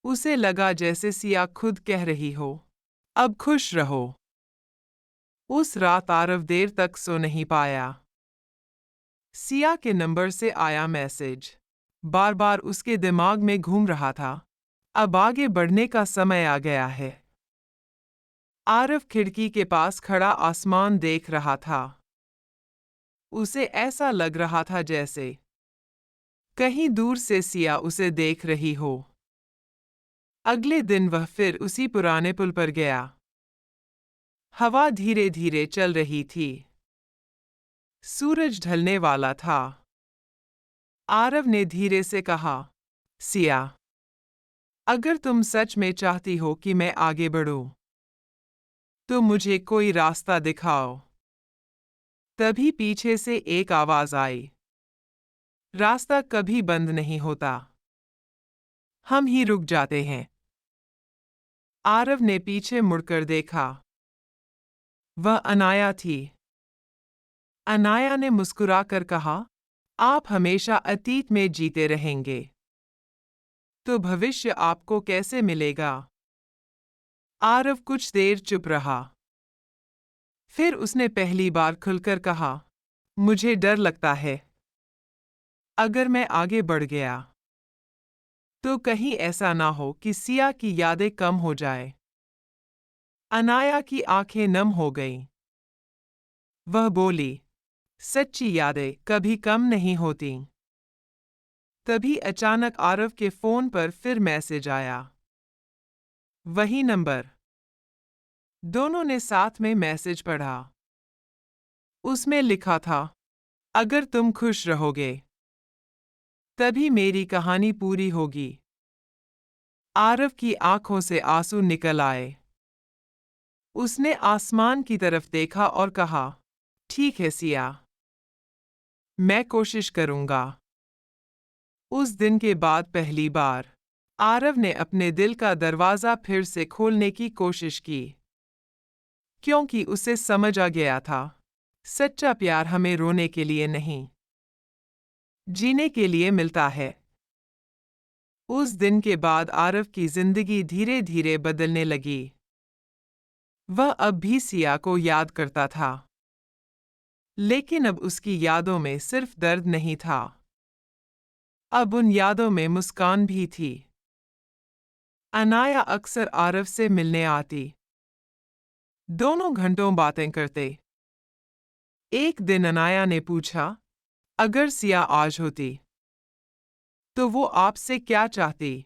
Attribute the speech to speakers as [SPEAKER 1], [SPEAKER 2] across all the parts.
[SPEAKER 1] उसे लगा जैसे सिया खुद कह रही हो, अब खुश रहो। उस रात आरव देर तक सो नहीं पाया। सिया के नंबर से आया मैसेज बार बार उसके दिमाग में घूम रहा था। अब आगे बढ़ने का समय आ गया है। आरव खिड़की के पास खड़ा आसमान देख रहा था। उसे ऐसा लग रहा था जैसे कहीं दूर से सिया उसे देख रही हो। अगले दिन वह फिर उसी पुराने पुल पर गया। हवा धीरे धीरे चल रही थी। सूरज ढलने वाला था। आरव ने धीरे से कहा, सिया, अगर तुम सच में चाहती हो कि मैं आगे बढ़ूं, तो मुझे कोई रास्ता दिखाओ। तभी पीछे से एक आवाज आई, रास्ता कभी बंद नहीं होता, हम ही रुक जाते हैं। आरव ने पीछे मुड़कर देखा। वह अनाया थी। अनाया ने मुस्कुराकर कहा, आप हमेशा अतीत में जीते रहेंगे, तो भविष्य आपको कैसे मिलेगा? आरव कुछ देर चुप रहा। फिर उसने पहली बार खुलकर कहा, मुझे डर लगता है। अगर मैं आगे बढ़ गया, तो कहीं ऐसा ना हो कि सिया की यादें कम हो जाए। अनाया की आंखें नम हो गईं। वह बोली, सच्ची यादें कभी कम नहीं होती। तभी अचानक आरव के फोन पर फिर मैसेज आया। वही नंबर। दोनों ने साथ में मैसेज पढ़ा। उसमें लिखा था, अगर तुम खुश रहोगे, तभी मेरी कहानी पूरी होगी। आरव की आंखों से आंसू निकल आए। उसने आसमान की तरफ देखा और कहा, ठीक है सिया, मैं कोशिश करूंगा। उस दिन के बाद पहली बार आरव ने अपने दिल का दरवाज़ा फिर से खोलने की कोशिश की, क्योंकि उसे समझ आ गया था, सच्चा प्यार हमें रोने के लिए नहीं, जीने के लिए मिलता है। उस दिन के बाद आरव की जिंदगी धीरे धीरे बदलने लगी। वह अब भी सिया को याद करता था, लेकिन अब उसकी यादों में सिर्फ दर्द नहीं था, अब उन यादों में मुस्कान भी थी। अनाया अक्सर आरव से मिलने आती। दोनों घंटों बातें करते। एक दिन अनाया ने पूछा, अगर सिया आज होती, तो वो आपसे क्या चाहती?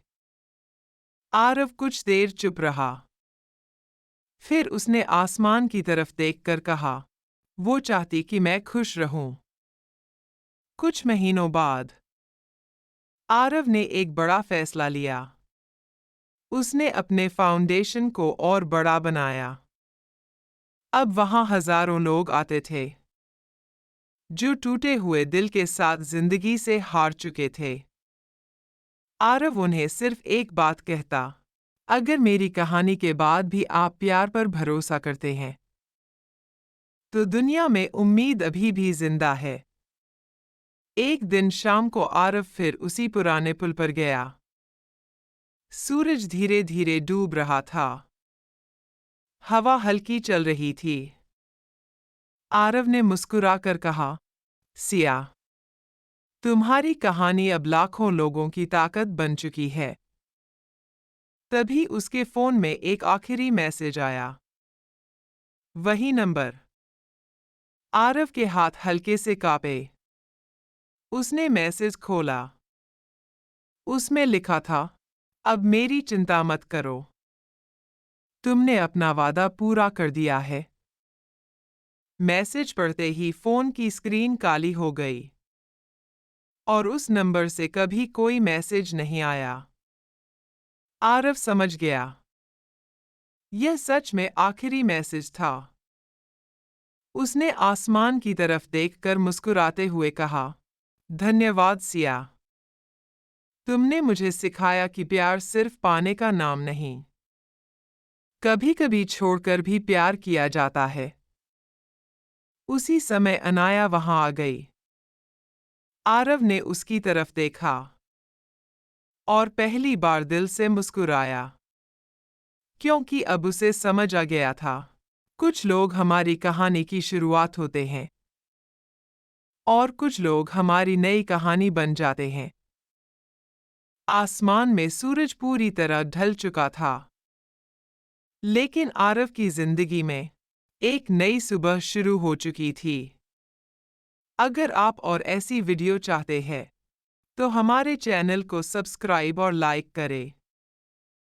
[SPEAKER 1] आरव कुछ देर चुप रहा। फिर उसने आसमान की तरफ देखकर कहा, वो चाहती कि मैं खुश रहूं। कुछ महीनों बाद आरव ने एक बड़ा फैसला लिया। उसने अपने फाउंडेशन को और बड़ा बनाया। अब वहां हजारों लोग आते थे, जो टूटे हुए दिल के साथ जिंदगी से हार चुके थे। आरव उन्हें सिर्फ एक बात कहता, अगर मेरी कहानी के बाद भी आप प्यार पर भरोसा करते हैं, तो दुनिया में उम्मीद अभी भी जिंदा है। एक दिन शाम को आरव फिर उसी पुराने पुल पर गया। सूरज धीरे धीरे डूब रहा था। हवा हल्की चल रही थी। आरव ने मुस्कुराकर कहा, सिया, तुम्हारी कहानी अब लाखों लोगों की ताकत बन चुकी है। तभी उसके फोन में एक आखिरी मैसेज आया। वही नंबर। आरव के हाथ हल्के से कांपे। उसने मैसेज खोला। उसमें लिखा था, अब मेरी चिंता मत करो, तुमने अपना वादा पूरा कर दिया है। मैसेज पढ़ते ही फोन की स्क्रीन काली हो गई, और उस नंबर से कभी कोई मैसेज नहीं आया। आरव समझ गया, यह सच में आखिरी मैसेज था। उसने आसमान की तरफ देखकर मुस्कुराते हुए कहा, धन्यवाद सिया, तुमने मुझे सिखाया कि प्यार सिर्फ पाने का नाम नहीं, कभी कभी छोड़कर भी प्यार किया जाता है। उसी समय अनाया वहां आ गई। आरव ने उसकी तरफ देखा। और पहली बार दिल से मुस्कुराया, क्योंकि अब उसे समझ आ गया था। कुछ लोग हमारी कहानी की शुरुआत होते हैं और कुछ लोग हमारी नई कहानी बन जाते हैं। आसमान में सूरज पूरी तरह ढल चुका था, लेकिन आरव की जिंदगी में एक नई सुबह शुरू हो चुकी थी। अगर आप और ऐसी वीडियो चाहते हैं तो हमारे चैनल को सब्सक्राइब और लाइक करें।